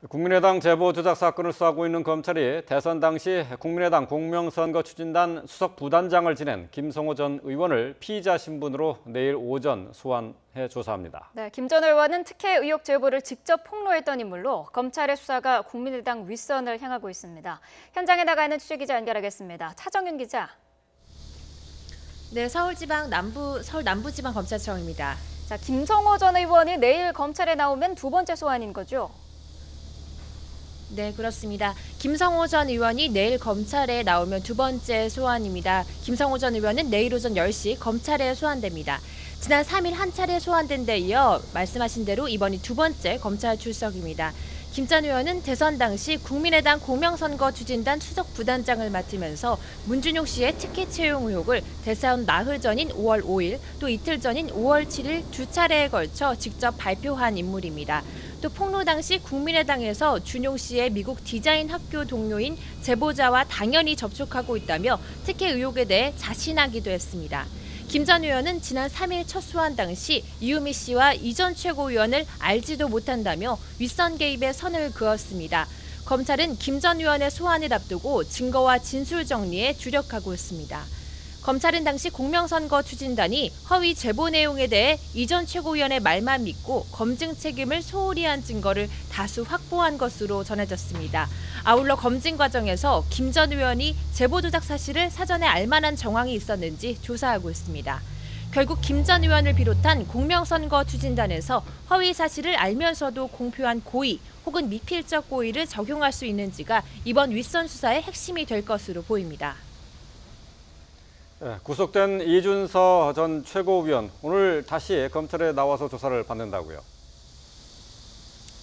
국민의당 제보 조작 사건을 수사하고 있는 검찰이 대선 당시 국민의당 공명선거 추진단 수석 부단장을 지낸 김성호 전 의원을 피의자 신분으로 내일 오전 소환해 조사합니다. 네, 김 전 의원은 특혜 의혹 제보를 직접 폭로했던 인물로 검찰의 수사가 국민의당 윗선을 향하고 있습니다. 현장에 나가는 취재기자 연결하겠습니다. 차정윤 기자. 네, 서울 남부지방검찰청입니다. 자, 김성호 전 의원이 내일 검찰에 나오면 두 번째 소환인 거죠? 네, 그렇습니다. 김성호 전 의원이 내일 검찰에 나오면 두 번째 소환입니다. 김성호 전 의원은 내일 오전 10시 검찰에 소환됩니다. 지난 3일 한 차례 소환된 데 이어 말씀하신 대로 이번이 두 번째 검찰 출석입니다. 김 전 의원은 대선 당시 국민의당 공명선거 추진단 수석 부단장을 맡으면서 문준용 씨의 특혜 채용 의혹을 대선 나흘 전인 5월 5일 또 이틀 전인 5월 7일 두 차례에 걸쳐 직접 발표한 인물입니다. 또 폭로 당시 국민의당에서 준용 씨의 미국 디자인 학교 동료인 제보자와 당연히 접촉하고 있다며 특혜 의혹에 대해 자신하기도 했습니다. 김 전 의원은 지난 3일 첫 소환 당시 이유미 씨와 이 전 최고위원을 알지도 못한다며 윗선 개입에 선을 그었습니다. 검찰은 김 전 의원의 소환을 앞두고 증거와 진술 정리에 주력하고 있습니다. 검찰은 당시 공명선거 추진단이 허위 제보 내용에 대해 이 전 최고위원의 말만 믿고 검증 책임을 소홀히 한 증거를 다수 확보한 것으로 전해졌습니다. 아울러 검증 과정에서 김 전 의원이 제보 조작 사실을 사전에 알 만한 정황이 있었는지 조사하고 있습니다. 결국 김 전 의원을 비롯한 공명선거 추진단에서 허위 사실을 알면서도 공표한 고의 혹은 미필적 고의를 적용할 수 있는지가 이번 윗선 수사의 핵심이 될 것으로 보입니다. 구속된 이준서 전 최고위원, 오늘 다시 검찰에 나와서 조사를 받는다고요?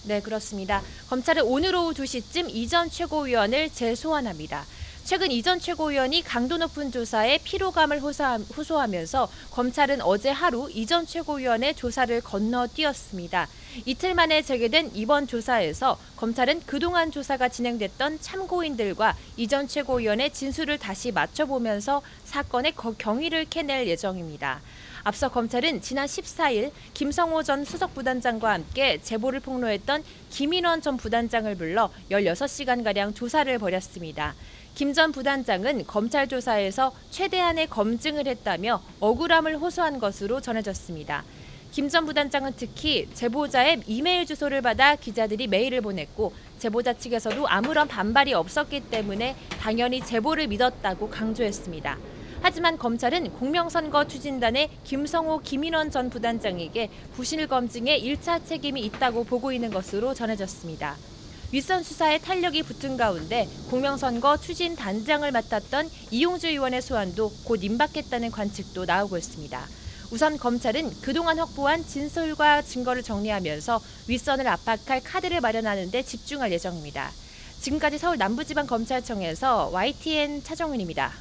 네, 그렇습니다. 검찰은 오늘 오후 2시쯤 이 전 최고위원을 재소환합니다. 최근 이 전 최고위원이 강도 높은 조사에 피로감을 호소하면서 검찰은 어제 하루 이 전 최고위원의 조사를 건너뛰었습니다. 이틀 만에 재개된 이번 조사에서 검찰은 그동안 조사가 진행됐던 참고인들과 이 전 최고위원의 진술을 다시 맞춰보면서 사건의 경위를 캐낼 예정입니다. 앞서 검찰은 지난 14일 김성호 전 수석부단장과 함께 제보를 폭로했던 김인원 전 부단장을 불러 16시간가량 조사를 벌였습니다. 김 전 부단장은 검찰 조사에서 최대한의 검증을 했다며 억울함을 호소한 것으로 전해졌습니다. 김 전 부단장은 특히 제보자의 이메일 주소를 받아 기자들이 메일을 보냈고 제보자 측에서도 아무런 반발이 없었기 때문에 당연히 제보를 믿었다고 강조했습니다. 하지만 검찰은 공명선거 추진단의 김성호, 김인원 전 부단장에게 부실 검증에 1차 책임이 있다고 보고 있는 것으로 전해졌습니다. 윗선 수사에 탄력이 붙은 가운데 공명선거 추진단장을 맡았던 이용주 의원의 소환도 곧 임박했다는 관측도 나오고 있습니다. 우선 검찰은 그동안 확보한 진술과 증거를 정리하면서 윗선을 압박할 카드를 마련하는 데 집중할 예정입니다. 지금까지 서울 남부지방검찰청에서 YTN 차정은입니다.